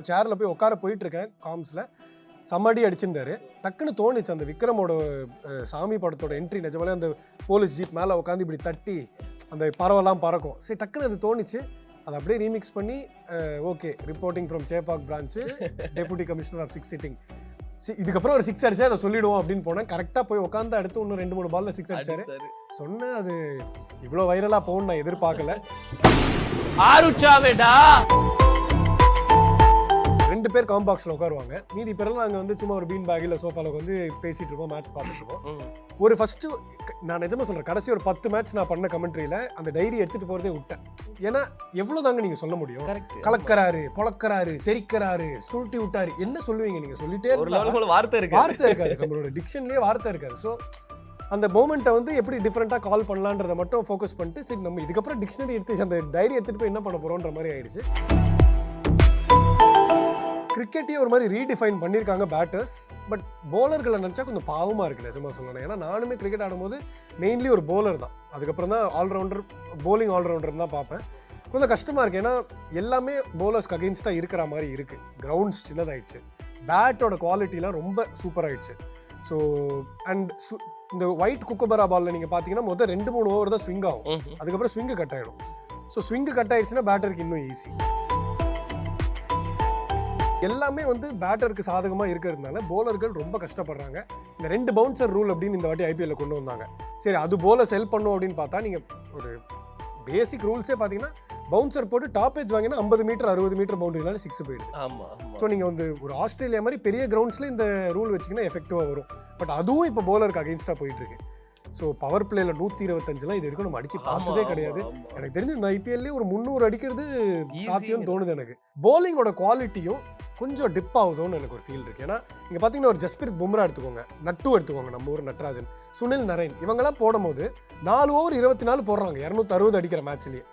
சேரில் போய் உட்கார போயிட்டுருக்கேன் காம்ஸில் சம்மடி அடிச்சிருந்தாரு. டக்குன்னு தோணுச்சு அந்த விக்ரமோட சாமி படத்தோட என்ட்ரி நிஜமாலே அந்த போலீஸ் ஜீப் மேலே உட்காந்து இப்படி தட்டி அந்த பறவைலாம் பறக்கும். சரி டக்குன்னு அது தோணுச்சு. அதை அப்படியே ரீமிக்ஸ் பண்ணி okay reporting from Chepauk branch deputy commissioner of 6 sitting. இதுக்கப்புறம் ஒரு 6 அடிச்சா அதை சொல்லிடுவோம் அப்படின்னு போனேன். கரெக்டாக போய் உட்காந்து அடுத்து இன்னும் 2-3 பால்ல 6 அடிச்சாரு. சொன்னேன் அது இவ்வளோ வைரலாக போகணும்னு நான் எதிர்பார்க்கல. ஆருச்சாவேடா 2 பேர் காம்பாக்ஸில் உட்காருவாங்க. மீதி பேரெல்லாம் நாங்கள் வந்து சும்மா ஒரு பீன் பேக்கில் சோஃபாவில் வந்து பேசிகிட்டு இருப்போம், மேட்ச் பார்த்துட்டு இருப்போம். ஒரு ஃபஸ்ட்டு நான் நிஜமாக சொல்கிறேன், கடைசி ஒரு 10 மேட்ச் நான் பண்ண கமெண்ட்ரியில் அந்த டைரி எடுத்துகிட்டு போகிறதே விட்டேன். ஏன்னா எவ்வளோ தாங்க நீங்கள் சொல்ல முடியும்? கலக்கிறாரு, பொழக்கிறாரு, தெரிக்கிறாரு, சுருட்டி விட்டாரு, என்ன சொல்லுவீங்க நீங்கள்? சொல்லிட்டே வார்த்தை இருக்காது, நம்மளோட டிக்ஷன்லேயே வார்த்தை இருக்காது. ஸோ அந்த மோமெண்ட்டை வந்து எப்படி டிஃப்ரெண்ட்டாக கால் பண்ணலான்றதை மட்டும் ஃபோக்கஸ் பண்ணிட்டு சரி நம்ம இதுக்கப்புறம் டிக்ஷனரி எடுத்து அந்த டைரி எடுத்துகிட்டு போய் என்ன பண்ண போகிறோன்ற மாதிரி ஆயிடுச்சு. கிரிக்கெட்டையே ஒரு மாதிரி ரீடிஃபைன் பண்ணியிருக்காங்க பேட்டர்ஸ். பட் போலர்களை நினச்சா கொஞ்சம் பாவமாக இருக்குது நிஜமாக சொல்லணும். ஏன்னா நானுமே கிரிக்கெட் ஆடும்போது மெயின்லி ஒரு போலர் தான், அதுக்கப்புறம் தான் ஆல்ரவுண்டர், போலிங் ஆல்ரவுண்டர் தான் பார்ப்பேன். கொஞ்சம் கஷ்டமாக இருக்குது. ஏன்னா எல்லாமே போலர்ஸ்க்கு அகெயின்ஸ்டாக இருக்கிற மாதிரி இருக்குது. கிரவுண்ட்ஸ் சின்னதாகிடுச்சு, பேட்டோட குவாலிட்டிலாம் ரொம்ப சூப்பராகிடுச்சு. ஸோ அண்ட் இந்த ஒயிட் குக்கபரா பாலில் நீங்கள் பார்த்தீங்கன்னா மொத்தம் 2-3 ஓவர் தான் ஸ்விங் ஆகும், அதுக்கப்புறம் ஸ்விங்கு கட் ஆகிடும். ஸோ ஸ்விங்கு கட் ஆகிடுச்சுன்னா பேட்டருக்கு இன்னும் ஈஸி. எல்லாமே வந்து பேட்டருக்கு சாதகமாக இருக்கிறதுனால போலர்கள் ரொம்ப கஷ்டப்படுறாங்க. இந்த 2 பவுன்சர் ரூல் அப்படின்னு இந்த வாட்டி ஐபிஎல்ல கொண்டு வந்தாங்க. சரி அது போலர் செல் பண்ணும் அப்படின்னு பார்த்தா நீங்கள் ஒரு பேசிக் ரூல்ஸே பார்த்தீங்கன்னா பவுன்சர் போட்டு டாப் ஏஜ் வாங்கினா 50 மீட்டர் 60 மீட்டர் பவுண்டரினால 6 போயிடுது. ஸோ நீங்கள் வந்து ஒரு ஆஸ்திரேலியா மாதிரி பெரிய கிரவுண்ட்ஸில் இந்த ரூல் வச்சிங்கன்னா எஃபெக்டிவாக வரும். பட் அதுவும் இப்போ போலருக்கு அகெயின்ஸ்டாக போயிட்டு இருக்கு. ஸோ பவர் பிளேல 125 இது வரைக்கும் நம்ம அடிச்சு பார்த்ததே கிடையாது. எனக்கு தெரிஞ்சு இந்த ஐபிஎல்லே ஒரு 300 அடிக்கிறது சாத்தியம் தோணுது எனக்கு. போலிங்கோட குவாலிட்டியும் கொஞ்சம் டிப் ஆகுதோன்னு எனக்கு ஒரு ஃபீல் இருக்கு. ஏன்னா இங்கே பார்த்தீங்கன்னா ஒரு ஜஸ்பிரித் பும்ரா எடுத்துக்கோங்க, நட்டு எடுத்துக்கோங்க, நம்ம ஊர் நட்ராஜன், சுனில் நரேன், இவங்கெல்லாம் போடும்போது 4 ஓவர் 24 போடுறாங்க 260 அடிக்கிற மேட்ச்லேயே.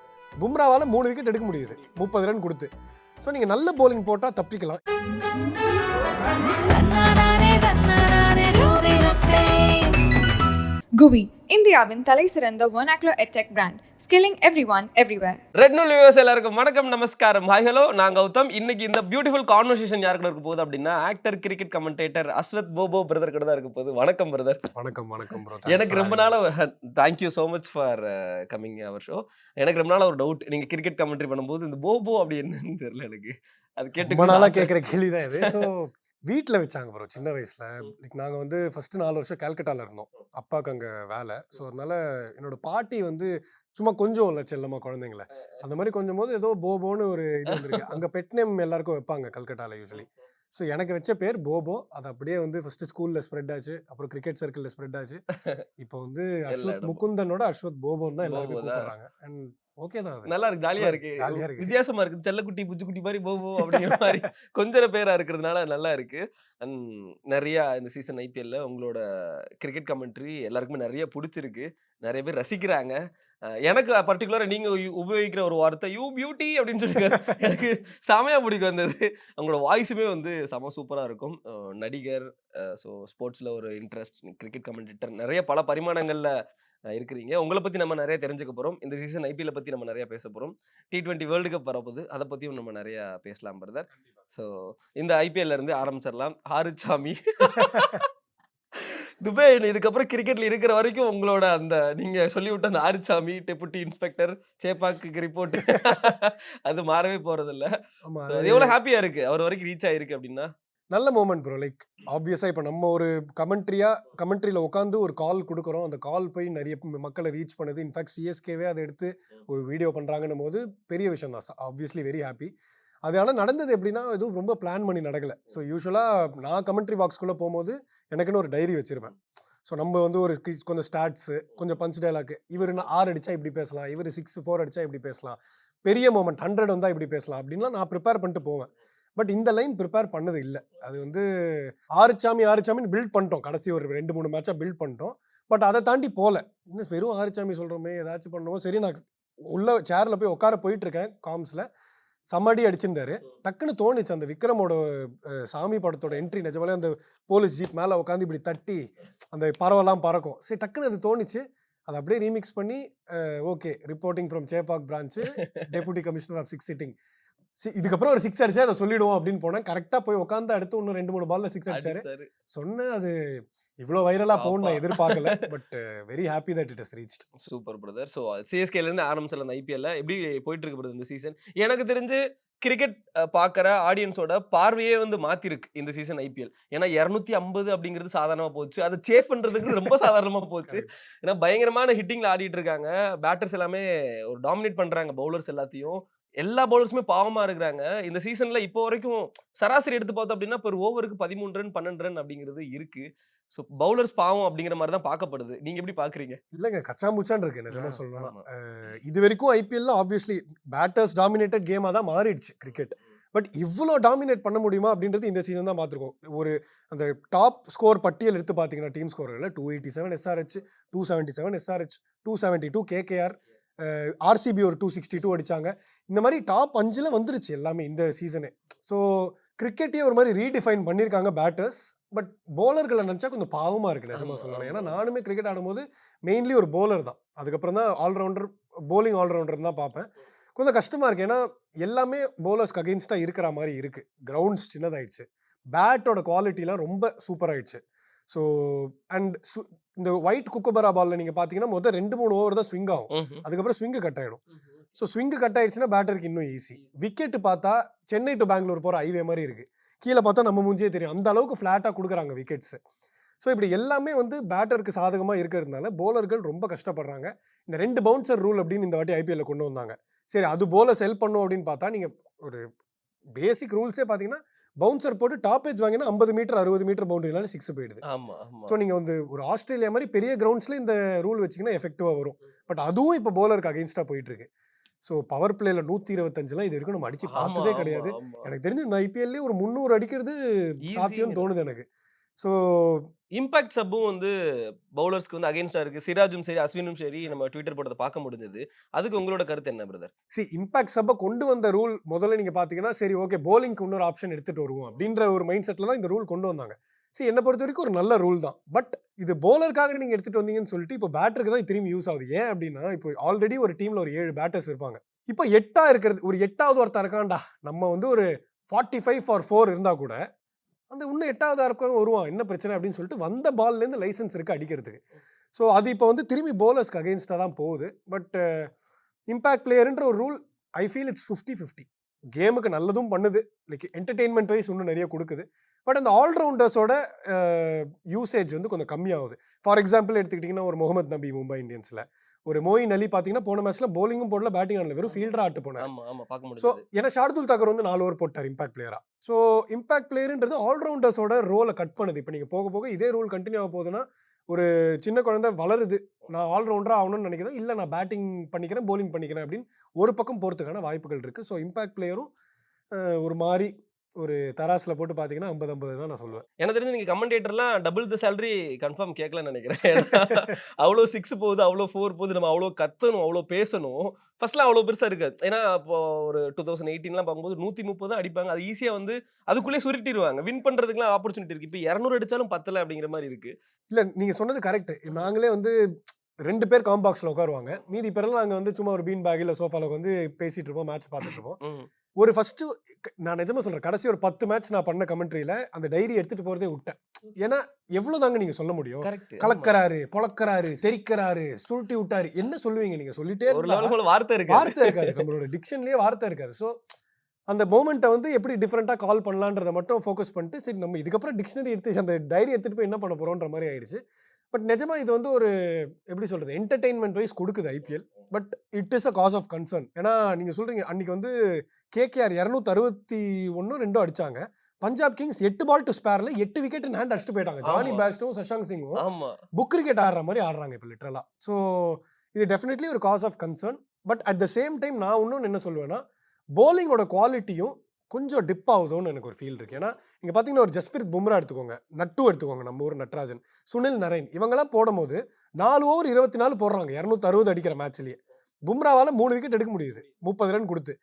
பும்ராவால் 3 விக்கெட் எடுக்க முடியுது 30 ரன் கொடுத்து. ஸோ நீங்கள் நல்ல போலிங் போட்டால் தப்பிக்கலாம். குவி இந்தியாவின் தலை சிறந்த vernacular edtech brand, skilling everyone everywhere. Red news viewers எல்லாருக்கும் வணக்கம், நமஸ்காரம், ஹாய் ஹலோ. நான் கௌதம். இன்னைக்கு இந்த பியூட்டிஃபுல் கான்வர்சேஷன் யாருக்கு இருக்க போகுது அப்படின்னா ஆக்டர், கிரிக்கெட் கமெண்டேட்டர் அஸ்வத் போபோ பிரதர் கூட தான் இருக்க போகுது. வணக்கம் பிரதர். வணக்கம் ப்ரோ. எனக்கு ரொம்ப நாள் thank you so much for coming our show. எனக்கு ரொம்ப நாள் ஒரு டவுட், நீங்கள் கிரிக்கெட் கமெண்ட்ரி பண்ணும்போது இந்த போபோ அப்படி என்னன்னு தெரியல எனக்கு. அது கேட்டு நாளாக கேட்குற கேள்வி தான் இது. ஸோ வீட்டில் வச்சாங்க ப்ரோ சின்ன வயசில். நாங்கள் வந்து ஃபஸ்ட்டு 4 வருஷம் கல்கட்டாவில் இருந்தோம், அப்பாவுக்கு அங்கே வேலை. ஸோ அதனால என்னோட பாட்டி வந்து சும்மா கொஞ்சம் இல்லை செல்லமாக குழந்தைங்கள அந்த மாதிரி கொஞ்சம் போது ஏதோ போபோன்னு ஒரு இது வந்துருக்கு. அங்கே பெட் நேம் எல்லாருக்கும் வைப்பாங்க கல்கட்டாவில் யூஸ்வலி. ஸோ எனக்கு வச்ச பேர் போபோ. அது அப்படியே வந்து ஃபஸ்ட்டு ஸ்கூலில் ஸ்ப்ரெட் ஆச்சு, அப்புறம் கிரிக்கெட் சர்க்கிளில் ஸ்ப்ரெட் ஆச்சு. இப்போ வந்து அஸ்வத் முகுந்தனோட அஸ்வத் போபோன்னு தான் எல்லாருக்கும் கூப்பிடுறாங்க. அண்ட் ஓகே தான், நல்லா இருக்கு, ஜாலியா இருக்கு, வித்தியாசமா இருக்கு. செல்லக்குட்டி புஜுக்குட்டி மாதிரி போபோ அப்படிங்கிற மாதிரி கொஞ்சம் பேரா இருக்கிறதுனால நல்லா இருக்கு. அண்ட் நிறைய இந்த சீசன் ஐபிஎல்ல உங்களோட கிரிக்கெட் கமெண்ட்ரி எல்லாருக்குமே நிறைய பிடிச்சிருக்கு, நிறைய பேர் ரசிக்கிறாங்க. எனக்கு பர்டிகுலரா நீங்க உபயோகிக்கிற ஒரு வார்த்தை யூ பியூட்டி அப்படின்னு சொல்லி எனக்கு செமையா பிடிக்கும். வந்தது அவங்களோட வாய்ஸுமே வந்து செம சூப்பரா இருக்கும். நடிகர், ஸோ ஸ்போர்ட்ஸ்ல ஒரு இன்ட்ரெஸ்ட், கிரிக்கெட் கமெண்டேட்டர், நிறைய பல பரிமாணங்கள்ல இருக்கிறீங்க. உங்களை பத்தி நம்ம நிறைய தெரிஞ்சுக்க போறோம். இந்த சீசன் ஐபிஎல் பத்தி நம்ம நிறைய பேச போறோம். T20 வேர்ல்டு கப் வரப்போகுது, அதை பத்தியும் நம்ம நிறைய பேசலாம் பிரதர். ஸோ இந்த ஐபிஎல்ல இருந்து ஆரம்பிச்சிடலாம். ஆறுச்சாமி துபே, இதுக்கப்புறம் கிரிக்கெட்ல இருக்கிற வரைக்கும் உங்களோட அந்த நீங்க சொல்லிவிட்ட அந்த ஆறுச்சாமி டெபுட்டி இன்ஸ்பெக்டர் சேப்பாக்கு ரிப்போர்ட் அது மாறவே போறது இல்ல. அது எவ்வளவு ஹாப்பியா இருக்கு அவர் வரைக்கும் ரீச் ஆயிருக்கு அப்படின்னா? நல்ல மூமெண்ட் ப்ரோ. லைக் ஆப்வியஸாக இப்போ நம்ம ஒரு கமெண்ட்ரியில் உட்காந்து ஒரு கால் கொடுக்குறோம், அந்த கால் போய் நிறைய மக்களை ரீச் பண்ணுது. இன்ஃபேக்ட் சிஎஸ்கேவே அதை எடுத்து ஒரு வீடியோ பண்ணுறாங்கன்னும் போது பெரிய விஷயம் தான். Obviously very happy. அது ஆனால் நடந்தது எப்படின்னா எதுவும் ரொம்ப பிளான் பண்ணி நடக்கலை. ஸோ யூஸ்வலாக நான் கமெண்ட்ரி பாக்ஸ்குள்ளே போகும்போது எனக்குன்னு ஒரு டைரி வச்சுருப்பேன். ஸோ நம்ம வந்து ஒரு கொஞ்சம் ஸ்டாட்ஸு, கொஞ்சம் பஞ்ச் டைலாக்கு, இவர் 6 அடித்தா இப்படி பேசலாம், இவர் 6-4 அடித்தா இப்படி பேசலாம், பெரிய மூமெண்ட் 100 வந்தால் இப்படி பேசலாம் அப்படின்லாம் நான் ப்ரிப்பேர் பண்ணிட்டு போவேன். பட் இந்த லைன் ப்ரிப்பேர் பண்ணது இல்லை. அது வந்து ஆறுச்சாமின்னு பில்ட் பண்ணிட்டோம், கடைசி ஒரு 2-3 மேட்சாக பில்ட் பண்ணிட்டோம். பட் அதை தாண்டி போகல. இன்னும் வெறும் ஆறுச்சாமி சொல்கிறோமே, ஏதாச்சும் பண்ணுவோம். சரி நான் உள்ள சேரில் போய் உட்கார போயிட்டுருக்கேன் காம்ஸில், சம்மடி அடிச்சிருந்தாரு. டக்குன்னு தோணுச்சு அந்த விக்ரமோட சாமி படத்தோட என்ட்ரி நிஜமாலே அந்த போலீஸ் ஜீப் மேலே உட்காந்து இப்படி தட்டி அந்த பறவைலாம் பறக்கும். சரி டக்குன்னு அது தோணுச்சு. அதை அப்படியே ரீமிக்ஸ் பண்ணி okay reporting from Chepauk branch deputy commissioner of 6 sitting இதுக்கப்புறம் ஒரு 6 அடிச்சா அத சொல்லிடுவோம் அப்படின்னு போனேன். கரெக்ட்டா போய் உட்கார்ந்து அடுத்து இன்னும் 2, 3 பால்ல 6 அடிச்சாரு. அடிச்சிட்டாரு. சொன்னேன் அது இவ்ளோ வைரலா போகும்னு நான் ஆமா. எதிர்பார்க்கல. But very happy that it has reached. Super brother. So சிஎஸ்கேல இருந்து ஆரம்பிச்சல அந்த ஐபிஎல்ல எப்படி போயிட்டு இருக்கு பிரதர் இந்த சீசன்? எனக்கு தெரிஞ்சு கிரிக்கெட் பார்க்குற ஆடியன்ஸோட பார்வையே வந்து மாத்திருக்கு இந்த சீசன் ஐபிஎல். ஏன்னா 250 அப்படிங்கிறது சாதாரணமா போச்சு. அத சேஸ் பண்றதுக்கு ரொம்ப சாதாரணமா போச்சு. கரெக்ட். ஏன்னா பயங்கரமான ஹிட்டிங்ல ஆடிட்டு இருக்காங்க. பேட்டர்ஸ் எல்லாமே ஒரு டாமினேட் பண்றாங்க பவுலர்ஸ் எல்லாத்தையும். எல்லா பவுலர்ஸுமே பாவமா இருக்கிறாங்க. இந்த சீசன்ல இப்போ வரைக்கும் சராசரி எடுத்து பார்த்தோம் அப்படின்னா, ஒரு ஓவருக்கு 13 ரன், 12 ரன் அப்படிங்கிறது இருக்கு. ஸோ பவுலர்ஸ் பாவம் அப்படிங்கிற மாரி தான் பார்க்கப்படுது. நீங்க எப்படி பார்க்குறீங்க? இல்லங்க கச்சாமுச்சான்னு இருக்கு நிஜமா ஆ, சொல்லணும்னா. ஆமா. இதுவரைக்கும் ஐபிஎல்ல ஆப்வியஸ்லி பேட்டர்ஸ் டாமினேட்டட் கேமா தான் மாறிடுச்சு கிரிக்கெட். பட் இவ்ளோ டாமினேட் பண்ண முடியுமா அப்படின்றது இந்த சீசன் தான் பார்த்துருக்கோம். ஒரு அந்த டாப் ஸ்கோர் பட்டியல் எடுத்து பார்த்தீங்கன்னா, டீம் ஸ்கோர்ல 287 எஸ்ஆர்ஹெச், 277 எஸ்ஆர்ஹெச், 272 கேகேஆர், ஆர்சிபி ஒரு 262 அடிச்சாங்க. இந்த மாரி டாப் 5ல வந்துருச்சு எல்லாமே இந்த சீசனே. ஸோ கிரிக்கெட்டையே ஒரு மாரி ரீடிஃபைன் பண்ணியிருக்காங்க பேட்டர்ஸ். பட் பவுலர்கள நெனச்சா கொஞ்சம் பாவமா இருக்கு நிஜமா ஆமா, சொல்லணும். ஆமா. ஏன்னா நானுமே கிரிக்கெட் ஆடும்போது மெயின்லி ஒரு பவுலர் தான். அதுக்கப்புறம் தான் ஆல்ரவுண்டர், பவுலிங் ஆல்ரவுண்டர் தான் பார்ப்பேன். கொஞ்சம் கஷ்டமா இருக்கு. ஏன்னா எல்லாமே பவுலர்ஸ்க்கு அகைன்ஸ்டா இருக்கிற மாரி இருக்கு. கிரவுண்ட்ஸ் சின்னதாயிடுச்சு. பேட்டோட குவாலிட்டிலாம் ரொம்ப சூப்பர் ஆயிடுச்சு. ஸோ அண்ட் இந்த ஒயிட் குக்கபரா பால்ல நீங்க பார்த்தீங்கன்னா, மொத 2, 3 ஓவர் தான் ஸ்விங் ஆகும். ம்ஹ்ம். அதுக்கப்புறம் ஸ்விங் கட் ஆயிடும். ஸோ ஸ்விங் கட் ஆயிடுச்சுன்னா பேட்டருக்கு இன்னும் ஈஸி. விக்கெட் பார்த்தா சென்னை டு பெங்களூர் போற ஹைவே மாரி இருக்கு. கீழ பார்த்தா நம்ம மூஞ்சியே தெரியும். அந்த அளவுக்கு ஃப்ளாட்டா குடுக்குறாங்க விக்கெட்ஸ். ஸோ இப்படி எல்லாமே வந்து பேட்டருக்கு சாதகமா இருக்கிறதுனால பவுலர்கள் ரொம்ப கஷ்டப்படுறாங்க. இந்த 2 பவுன்சர் ரூல் அப்படின்னு இந்த வாட்டி ஐபிஎல்ல கொண்டு வந்தாங்க. சரி அது பவுலர்ஸ் ஹெல்ப் பண்ணும் அப்படின்னு பார்த்தா, நீங்க ஒரு பேசிக் ரூல்ஸே பார்த்தீங்கன்னா, பவுன்சர் போட்டு டாப் எட்ஜ் வாங்கினா 50 மீட்டர் 60 மீட்டர் பவுண்டரினால 6 போயிடுது. ஆமா, ஆமா. ஸோ நீங்க வந்து ஒரு ஆஸ்திரேலியா மாரி பெரிய கிரவுண்ட்ஸ்ல இந்த ரூல் வச்சீங்கன்னா எஃபெக்டிவா வரும். பட் அதுவும் இப்போ பவுலருக்கு அகைன்ஸ்டா போயிட்டு இருக்கு. ஸோ பவர் பிளேல 125லாம் இது வரைக்கும் நம்ம அடிச்சு ஆமா, பார்த்ததே ஆமா, கிடையாது. ஆமா. எனக்கு தெரிஞ்சு இந்த ஐபிஎல்லே ஒரு 300 அடிக்கிறது சாத்தியம்னு ஈஸிங்கிற. தோணுது எனக்கு. ஸோ இம்பாக்ட் சப்பும் வந்து பவுலர்ஸ்க்கு வந்து அகைன்ஸ்டா இருக்கு. சிராஜும் சரி, அஸ்வினும் சரி நம்ம ட்விட்டர் போட்டத பார்க்க முடிஞ்சது. அதுக்கு உங்களோட கருத்து என்ன பிரதர்? இம்பாக்ட் சப்ப கொண்டு வந்த ரூல் முதல்ல நீங்க பார்த்தீங்கன்னா, சரி ஓகே பவுலிங்க்கு இன்னொரு ஆப்ஷன் எடுத்துட்டு வருவோம் அப்படின்ற ஒரு மைண்ட் செட்ல தான் இந்த ரூல் கொண்டு வந்தாங்க. என்ன பொறுத்தவரைக்கும் ஒரு நல்ல ரூல் தான். பட் இது பவுலருக்காக நீங்க எடுத்துட்டு வந்தீங்கன்னு சொல்லிட்டு, இப்போ பேட்டருக்கு தான் திரும்பி யூஸ் ஆகுது. ஏன் அப்படின்னா, இப்போ ஆல்ரெடி ஒரு டீம்ல ஒரு 7 பேட்டர்ஸ் இருப்பாங்க. இப்போ 8ஆ இருக்கிறது ஒரு 8வது ஒருத்தன் இருக்கான்டா. நம்ம வந்து ஒரு 45 ஃபார் 4 இருந்தா கூட, அந்த இன்னும் 8வது இருக்கவன் வருவான். என்ன பிரச்சனை அப்படின்னு சொல்லிட்டு வந்த பால்லேருந்து லைசென்ஸ் இருக்கு அடிக்கிறதுக்கு. ஸோ அது இப்போ வந்து திரும்பி பவுலர்ஸ்க்கு அகைன்ஸ்டா தான் போகுது. பட் இம்பாக்ட் பிளேயர்ன்ற ஒரு ரூல் ஐ ஃபீல் இட்ஸ் 50-50. கேமுக்கு நல்லதும் பண்ணுது. லைக் என்டர்டெயின்மெண்ட் வைஸ் இன்னும் நிறைய குடுக்குது. பட் அந்த ஆல்ரவுண்டர்ஸோட யூசேஜ் வந்து கொஞ்சம் கம்மியாகுது. ஃபார் எக்ஸாம்பிள் எடுத்துக்கிட்டிங்கன்னா, ஒரு முகமது நபி மும்பை இந்தியன்ஸ்ல. ஒரு மொயின் அலி பார்த்தீங்கன்னா, போன மேட்ச்ல பவுலிங்கும் போடல, பேட்டிங் ஆடல. வெறும் ஃபீல்டரா ஆட்டு போனாரு. ஆமா, ஆமா. பார்க்க ஸோ முடிஞ்சது. ஏன்னா ஷார்துல் தாக்கர் வந்து 4 ஓவர் போட்டார் இம்பாக்ட் பிளேயரா. ஸோ இம்பாக்ட் பிளேயர்ன்றது ஆல்ரவுண்டர்ஸோட ரோல கட் பண்ணுது. இப்போ நீங்க போக போக இதே ரூல் கன்டின்யூ ஆக போகுதுன்னா, ஒரு சின்ன குழந்தை வளருது. நான் ஆல்ரவுண்டரா ஆகணும்னு நினைக்கிறேன். இல்ல நான் பேட்டிங் பண்ணிக்கிறேன், பவுலிங் பண்ணிக்கிறேன் அப்படின்னு ஒரு பக்கம் போறதுக்கான வாய்ப்புகள் இருக்கு. ஸோ இம்பாக்ட் பிளேயரும் ஒரு மாரி ஒரு தராசுல போட்டு பார்த்தீங்கன்னா 50, 50 தான் நான் சொல்லுவேன். எனக்கு தெரிஞ்சு நீங்க கமெண்டேட்டர்லாம் டபுள் த சேலரி கன்ஃபார்ம் கேட்கலன்னு நெனைக்கிறேன். ஏன்னா அவ்ளோ 6 போகுது, அவ்ளோ 4 போகுது. நம்ம அவ்ளோ கத்தணும், அவ்ளோ பேசணும். ஃபர்ஸ்ட்லாம் அவ்ளோ பெருசா இருக்காது. ஏன்னா இப்போ ஒரு 2018லாம் பார்க்கும்போது 130 தான் அடிப்பாங்க. அது ஈஸியா வந்து அதுக்குள்ளேயே சுருட்டிருவாங்க. வின் பண்றதுக்குலாம் ஆப்பர்ச்சுனிட்டி இருக்கு. இப்ப 200 அடிச்சாலும் பத்தல அப்படிங்கிற மாரி இருக்கு. இல்ல நீங்க சொன்னது கரெக்ட். நாங்களே வந்து 2 பேர் காம்பாக்ஸ்ல உட்காருவாங்க. மீதி பேரெல்லாம் நாங்க வந்து சும்மா ஒரு பீன் பேக் இல்ல சோஃபால உட்காந்து பேசிட்டு இருப்போம், மேட்ச் பார்த்துட்டு இருப்போம். ம். ஒரு ஃபர்ஸ்ட்டு நான் நிஜமா சொல்றேன். கடைசி ஒரு 10 மேட்ச் நான் பண்ண கமெண்ட்ரியில அந்த டைரி எடுத்துட்டு போறதே விட்டேன். ஏன்னா, எவ்வளோ தாங்க நீங்க சொல்ல முடியும்? கரெக்ட். ஆமா. கலக்குறாரு, பொளக்குறாரு, தெறிக்கிறாரு, சுருட்டி விட்டாரு. என்ன சொல்லுவீங்க நீங்க? சொல்லிட்டே ஒரு இருந்தா லெவலுக்கு வார்த்தை இருக்காது. வார்த்தை இருக்காது. நம்மளோட டிக்ஷன்லயே வார்த்தை இருக்காது. ஸோ அந்த மொமெண்ட்ட வந்து எப்படி டிஃபரெண்ட்டா கால் பண்ணலான்றத மட்டும் ஃபோக்கஸ் பண்ணிட்டு, சரி நம்ம இதுக்கப்புறம் டிக்ஷனரி எடுத்து அந்த டைரி எடுத்துட்டு போய் என்ன பண்ண போறோம்ன்ற மாரி ஆயிடுச்சு. பட் நிஜமா இது வந்து ஒரு எப்படி சொல்றது? என்டர்டெயின்மென்ட் வைஸ் குடுக்குது IPL. But it is a cause of concern. ஏன்னா, நீங்க சொல்றீங்க அன்னைக்கு வந்து கேகேஆர் 261 2 அடிச்சாங்க. பஞ்சாப் கிங்ஸ் 8 பால் டூ ஸ்பேர்ல 8 விக்கெட் இன் ஹேண்ட் அடிச்சுட்டு போயிட்டாங்க. ஜானி ஆமா. பேர்ஸ்டும், சஷாங்க் சிங்கும் ஆமா. புக் கிரிக்கெட் ஆடுற மாரி ஆடுறாங்க இப்ப லிட்டரலா. ஸோ இது டெஃபினெட்லி ஒரு cause of concern. But at the same time நான் இன்னொன்னு என்ன சொல்லுவேன்னா, பவுலிங்கோட குவாலிட்டியும் கொஞ்சம் டிப் ஆகுதோன்னு எனக்கு ஒரு ஃபீல் இருக்கு. ஏன்னா, நீங்க பார்த்தீங்கன்னா ஒரு ஜஸ்பிரித் பும்ரா எடுத்துக்கோங்க, நட்டு எடுத்துக்கோங்க நம்ம ஊர் நட்ராஜன், சுனில் நரைன் இவங்கலாம் போடும்போது 4 ஓவர் 24 போடுறாங்க 260 அடிக்கிற மேட்ச்லயே. பும்ராவால 3 விக்கெட் எடுக்க முடியுது 30 ரன் குடுத்து.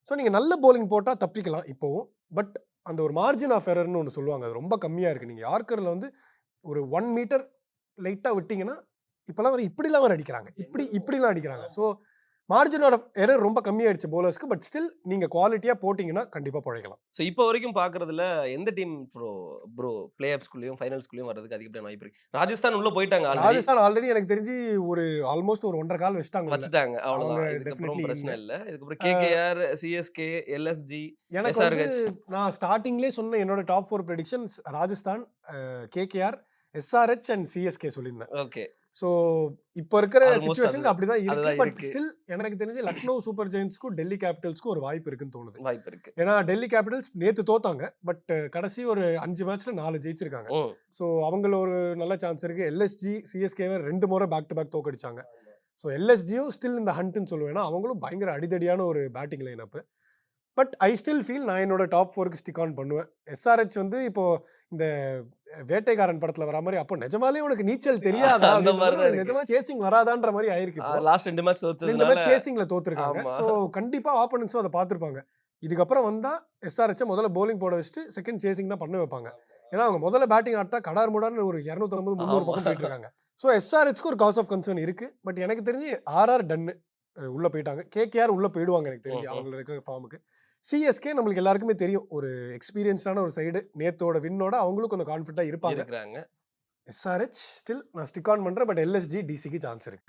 ஸோ நீங்க நல்ல பவுலிங் போட்டா தப்பிக்கலாம் இப்பவும். பட் அந்த ஒரு மார்ஜின் ஆஃப் எரர்ன்னு ஒண்ணு சொல்லுவாங்க. அது ரொம்ப கம்மியா இருக்கு. நீங்க யார்க்கர்ல வந்து ஒரு 1 மீட்டர் லைட்டா விட்டீங்கன்னா, இப்பலாம் வேற இப்படிலாம் வேற அடிக்கிறாங்க. இப்படிலாம் அடிக்கிறாங்க. ஸோ மார்ஜின் ஆஃப் எரர் ரொம்ப கம்மியாயிடுச்சு பவுலர்ஸ்க்கு. பட் ஸ்டில் நீங்க குவாலிட்டியா போட்டீங்கன்னா கண்டிப்பா பொழைக்கலாம். ஸோ இப்போ வரைக்கும் பார்க்கறதுல எந்த டீம் ப்ரோ பிளே ஆஃப்ஸ்குள்ளேயும் ஃபைனல்ஸ்குள்ளேயும் வரதுக்கு அதிகப்படியான வாய்ப்பு இருக்கு? ராஜஸ்தான் உள்ள போயிட்டாங்க ஆல்ரெடி. ராஜஸ்தான் ஆல்ரெடி எனக்கு தெரிஞ்சு ஒரு ஆல்மோஸ்ட் ஒரு 1.5 கால் வச்சுட்டாங்க உள்ள. வச்சுட்டாங்க. அவ்வளவுதான். அவங்க இதுக்கப்புறம் definitely பிரச்சனை இல்ல. இல்ல. இதுக்கப்புறம் KKR, CSK, LSG, எனக்கு வந்து SRH. நான் ஸ்டார்ட்டிங்லயே சொன்ன என்னோட top 4 predictions Rajasthan, KKR, SRH and CSK சொல்லியிருந்தேன். ஓகே. ஸோ இப்போ இருக்கிற Almost சிச்சுவேஷனுக்கு அப்படிதான் இருக்கு. அதுதான் பட் இருக்கு. ஸ்டில் எனக்கு தெரிஞ்சு லக்னோ சூப்பர் ஜெயின்ஸ்க்கும் டெல்லி கேபிட்டல்ஸ்க்கும் ஒரு வாய்ப்பு இருக்குன்னு தோணுது. வாய்ப்பு இருக்கு. ஏன்னா டெல்லி கேபிட்டல்ஸ் நேத்து தோத்தாங்க. பட் கடைசி ஒரு 5 மேட்ச்ல 4 ஜெயிச்சிருக்காங்க. ம். ஸோ அவங்கள ஒரு நல்ல சான்ஸ் இருக்கு. LSG, CSKவை 2 முறை பேக் டு பேக் தோக்கடிச்சாங்க. ஸோ LSGயும் ஸ்டில் இந்த ஹண்ட்னு சொல்லுவேன். ஏன்னா அவங்களும் பயங்கர அடிதடியான ஒரு batting line up. But I still feel நான் என்னோட டாப் 4க்கு ஸ்டிக் ஆன் பண்ணுவேன். SRH வந்து இப்போ இந்த வேட்டைக்காரன் படத்துல வர மாதிரி அப்போ நிஜமாலே உனக்கு நீச்சல் தெரியாதா? அந்த மாதிரி தான் அப்படின்ற இருக்கு. நிஜமா சேசிங் வராதான்ற மாதிரி ஆயிருக்கு இப்போ. லாஸ்ட் 2 மேட்ச் 2 தோத்ததுனால மேட்ச் சேசிங்ல தோத்துருக்காங்க. ஆமா. ஸோ கண்டிப்பா ஆப்போனன்ட்ஸும் அதை பார்த்துருப்பாங்க. இதுக்கப்புறம் வந்தா SRH முதல்ல bowling போட வச்சுட்டு செகண்ட் சேசிங் தான் பண்ண வைப்பாங்க. ஏன்னா அவங்க முதல்ல பேட்டிங் ஆட்டா கடார் முடார்னு ஒரு 250 300 ஆமா. பக்கம் போயிட்டு இருக்காங்க. ஸோ SRHக்கு ஒரு காஸ் ஆஃப் கன்சர்ன் இருக்கு. பட் எனக்கு தெரிஞ்சு RR டன்னு உள்ள போயிட்டாங்க. KKR உள்ள போயிடுவாங்க எனக்கு தெரிஞ்சு அவங்க இருக்கிற ஃபார்முக்கு. CSK நம்மளுக்கு எல்லாருக்குமே தெரியும் ஒரு எக்ஸ்பீரியன்ஸ்டான ஒரு சைடு. நேத்தோட வின்னோட அவங்களும் கொஞ்சம் கான்ஃபிடண்டா இருப்பாங்க. இருக்கிறாங்க. SRH still non stick on பண்றேன். பட் LSG, DCக்கு சான்ஸ் இருக்கு.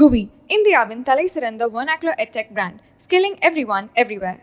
GUI, இந்தியாவின் தலை சிறந்த vernacular edtech brand, skilling everyone everywhere.